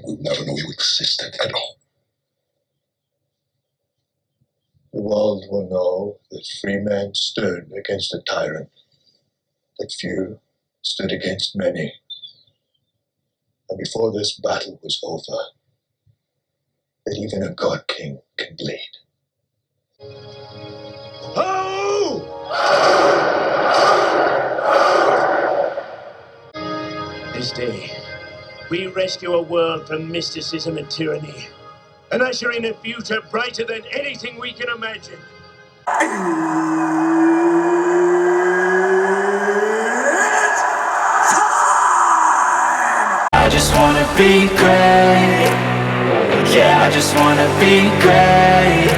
We'll never know you existed at all. The world will know that free men stood against a tyrant, that few stood against many. And before this battle was over, that even a god king can bleed. Ho! This day, we rescue a world from mysticism and tyranny, and usher in a future brighter than anything we can imagine. I just wanna be great. Yeah, I just wanna be great.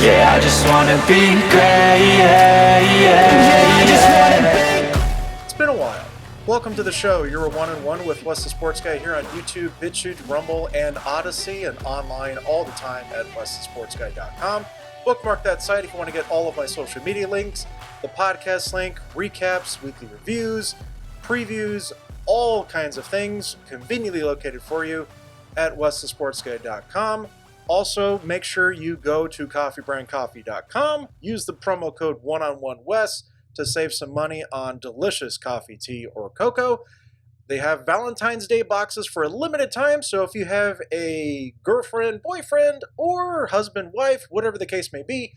Yeah, I just wanna be great. Yeah, I just wanna be. It's been a while. Welcome to the show. You're a one-on-one with Wes the Sports Guy here on YouTube, BitChute, Rumble, and Odyssey, and online all the time at westhesportsguy.com. Bookmark that site if you want to get all of my social media links, the podcast link, recaps, weekly reviews, previews, all kinds of things conveniently located for you at westhesportsguy.com. Also, make sure you go to coffeebrandcoffee.com, use the promo code OneOnOneWes to save some money on delicious coffee, tea, or cocoa. They have Valentine's Day boxes for a limited time, so if you have a girlfriend, boyfriend, or husband, wife, whatever the case may be,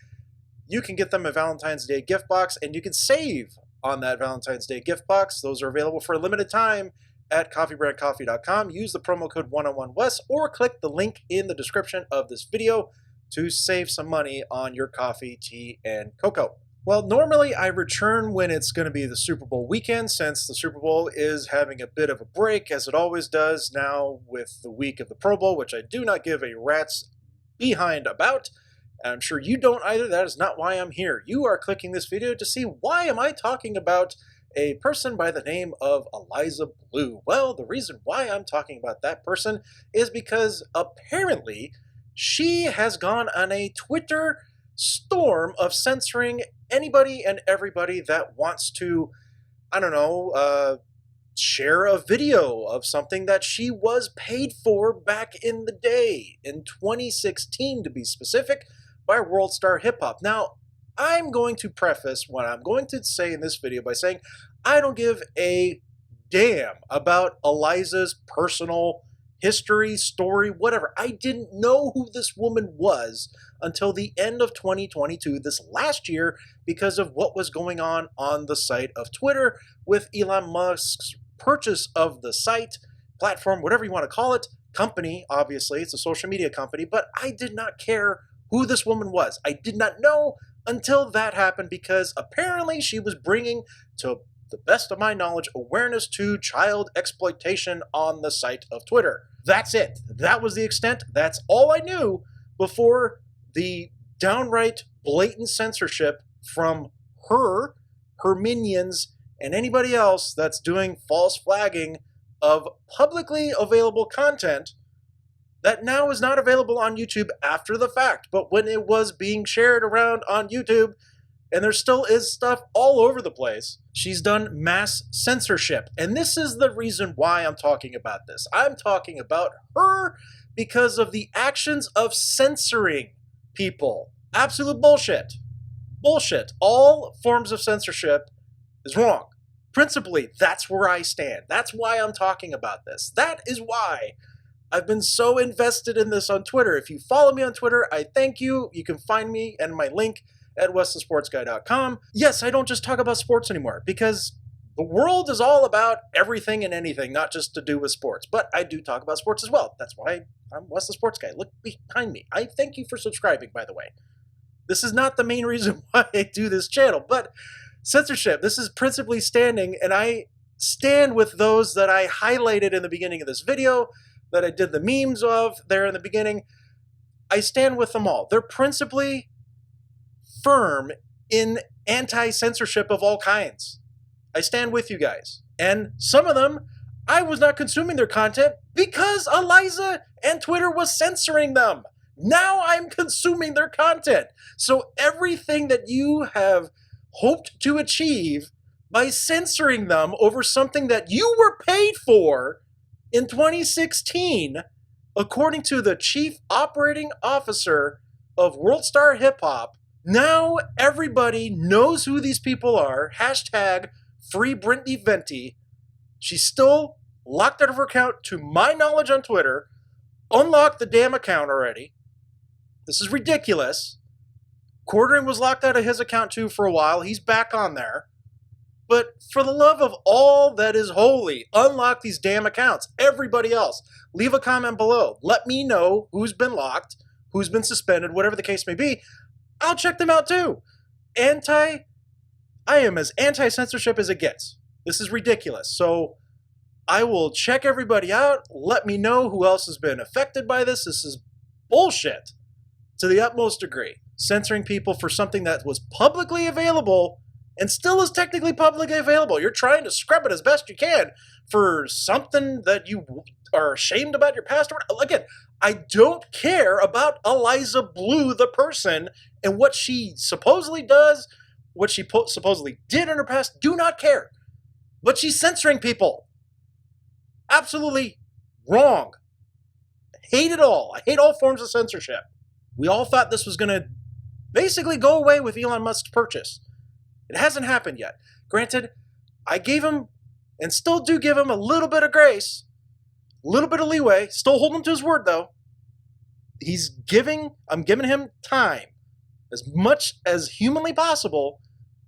you can get them a Valentine's Day gift box, and you can save on that Valentine's Day gift box. Those are available for a limited time at coffeebrandcoffee.com. Use the promo code OneOnOneWes or click the link in the description of this video to save some money on your coffee, tea, and cocoa. Well, normally I return when it's going to be the Super Bowl weekend, since the Super Bowl is having a bit of a break, as it always does now with the week of the Pro Bowl, which I do not give a rat's behind about. And I'm sure you don't either. That is not why I'm here. You are clicking this video to see why am I talking about a person by the name of Eliza Bleu. Well, the reason why I'm talking about that person is because apparently she has gone on a Twitter storm of censoring anybody and everybody that wants to, share a video of something that she was paid for back in the day, in 2016 to be specific, by World Star Hip Hop. Now, I'm going to preface what I'm going to say in this video by saying I don't give a damn about Eliza's personal history, story, whatever. I didn't know who this woman was until the end of 2022, this last year, because of what was going on the site of Twitter with Elon Musk's purchase of the site, platform, whatever you want to call it, company, obviously, it's a social media company, but I did not care who this woman was. I did not know until that happened, because apparently she was bringing, to the best of my knowledge, awareness to child exploitation on the site of Twitter. That's it. That was the extent. That's all I knew before the downright blatant censorship from her minions, and anybody else that's doing false flagging of publicly available content that now is not available on YouTube after the fact. But when it was being shared around on YouTube, and there still is stuff all over the place, she's done mass censorship. And this is the reason why I'm talking about this. I'm talking about her because of the actions of censoring people. Absolute bullshit. Bullshit. All forms of censorship is wrong. Principally, that's where I stand. That's why I'm talking about this. That is why I've been so invested in this on Twitter. If you follow me on Twitter, I thank you. You can find me and my link at westhesportsguy.com. Yes, I don't just talk about sports anymore, because the world is all about everything and anything, not just to do with sports. But I do talk about sports as well. That's why I'm Wes the Sports Guy. Look behind me. I thank you for subscribing, by the way. This is not the main reason why I do this channel, but censorship. This is principally standing, and I stand with those that I highlighted in the beginning of this video, that I did the memes of there in the beginning. I stand with them all. They're principally firm in anti-censorship of all kinds. I stand with you guys. And some of them, I was not consuming their content because Eliza and Twitter was censoring them. Now I'm consuming their content. So everything that you have hoped to achieve by censoring them over something that you were paid for In 2016, according to the chief operating officer of World Star Hip Hop, now everybody knows who these people are. Hashtag free Brittany Venti. She's still locked out of her account, to my knowledge, on Twitter. Unlocked the damn account already. This is ridiculous. Quartering was locked out of his account too for a while. He's back on there. But for the love of all that is holy, unlock these damn accounts. Everybody else, leave a comment below. Let me know who's been locked, who's been suspended, whatever the case may be. I'll check them out too. I am as anti-censorship as it gets. This is ridiculous. So I will check everybody out. Let me know who else has been affected by this. This is bullshit to the utmost degree. Censoring people for something that was publicly available and still is technically publicly available. You're trying to scrub it as best you can for something that you are ashamed about your past. Again, I don't care about Eliza Blue, the person, and what she supposedly does, what she supposedly did in her past. Do not care. But she's censoring people. Absolutely wrong. I hate it all. I hate all forms of censorship. We all thought this was going to basically go away with Elon Musk's purchase. It hasn't happened yet. Granted, I gave him, and still do give him, a little bit of grace, a little bit of leeway. Still hold him to his word, though. I'm giving him time, as much as humanly possible,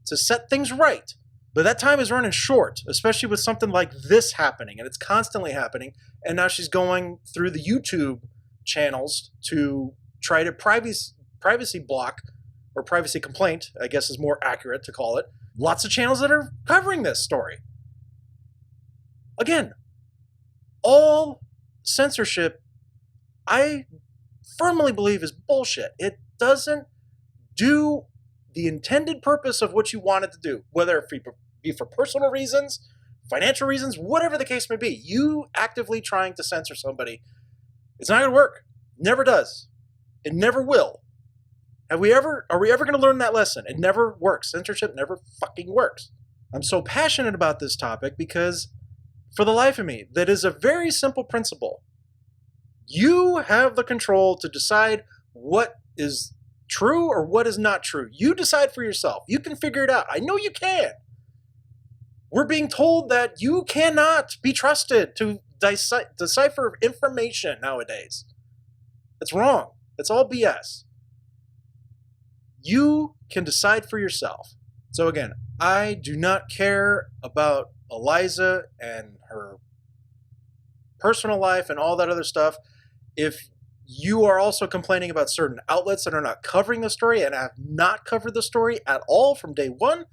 to set things right. But that time is running short, especially with something like this happening, and it's constantly happening. And now she's going through the YouTube channels to try to privacy block, or privacy complaint, I guess is more accurate to call it. Lots of channels that are covering this story. Again, all censorship, I firmly believe, is bullshit. It doesn't do the intended purpose of what you want it to do, whether it be for personal reasons, financial reasons, whatever the case may be. You actively trying to censor somebody, it's not going to work. Never does. It never will. Are we ever going to learn that lesson? It never works. Censorship never fucking works. I'm so passionate about this topic because, for the life of me, that is a very simple principle. You have the control to decide what is true or what is not true. You decide for yourself. You can figure it out. I know you can. We're being told that you cannot be trusted to decipher information nowadays. That's wrong. That's all BS. You can decide for yourself. So again, I do not care about Eliza and her personal life and all that other stuff. If you are also complaining about certain outlets that are not covering the story and have not covered the story at all from day one,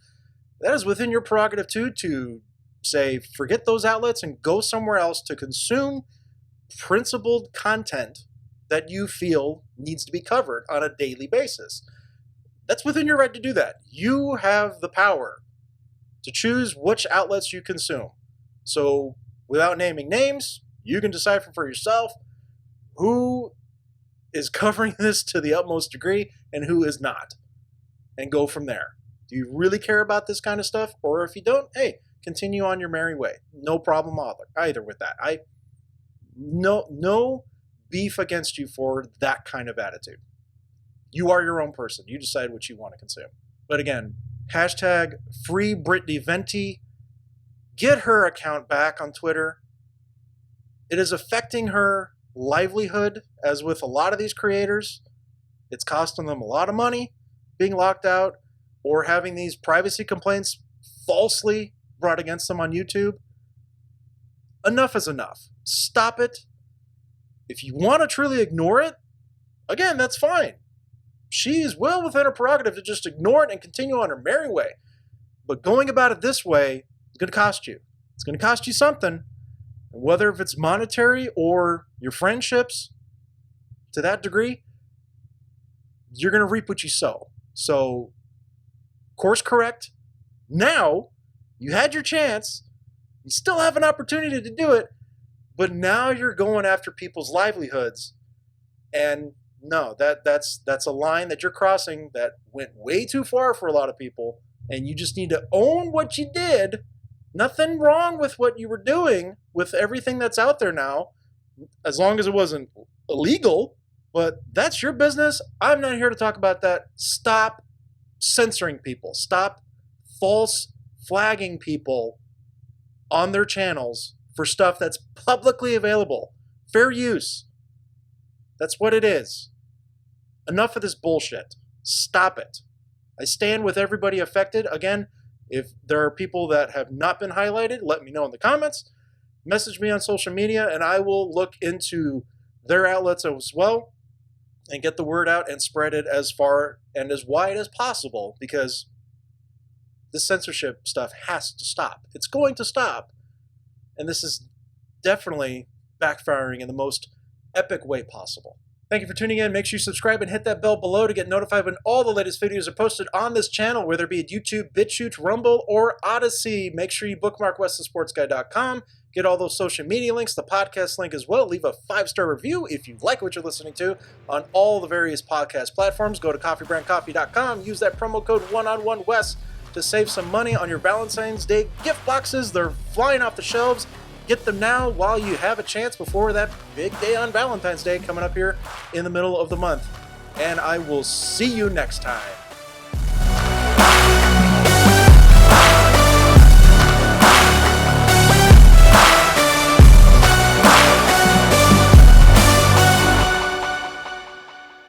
that is within your prerogative too, to say, forget those outlets and go somewhere else to consume principled content that you feel needs to be covered on a daily basis. That's within your right to do that. You have the power to choose which outlets you consume. So, without naming names, you can decipher for yourself who is covering this to the utmost degree and who is not, and go from there. Do you really care about this kind of stuff? Or if you don't, hey, continue on your merry way. No problem either with that. No beef against you for that kind of attitude. You are your own person. You decide what you want to consume. But again, hashtag free Brittany Venti. Get her account back on Twitter. It is affecting her livelihood, as with a lot of these creators. It's costing them a lot of money being locked out or having these privacy complaints falsely brought against them on YouTube. Enough is enough. Stop it. If you want to truly ignore it, again, that's fine. She is well within her prerogative to just ignore it and continue on her merry way. But going about it this way is going to cost you. It's going to cost you something. And whether if it's monetary or your friendships, to that degree, you're going to reap what you sow. So, course correct. Now, you had your chance. You still have an opportunity to do it. But now you're going after people's livelihoods. And no, that's a line that you're crossing that went way too far for a lot of people. And you just need to own what you did Nothing wrong with what you were doing with everything that's out there now, as long as it wasn't illegal, but that's your business. I'm not here to talk about that. Stop censoring people. Stop false flagging people on their channels for stuff that's publicly available. Fair use. That's what it is. Enough of this bullshit. Stop it. I stand with everybody affected. Again, if there are people that have not been highlighted, let me know in the comments. Message me on social media, and I will look into their outlets as well and get the word out and spread it as far and as wide as possible, because this censorship stuff has to stop. It's going to stop. And this is definitely backfiring in the most epic way possible. Thank you for tuning in. Make sure you subscribe and hit that bell below to get notified when all the latest videos are posted on this channel, whether it be at YouTube, BitChute, Rumble, or Odyssey. Make sure you bookmark westonsportsguy.com. Get all those social media links, the podcast link as well. Leave a 5-star review if you like what you're listening to on all the various podcast platforms. Go to coffeebrandcoffee.com. Use that promo code OneOnOneWest to save some money on your Valentine's Day gift boxes. They're flying off the shelves. Get them now while you have a chance before that big day on Valentine's Day coming up here in the middle of the month. And I will see you next time.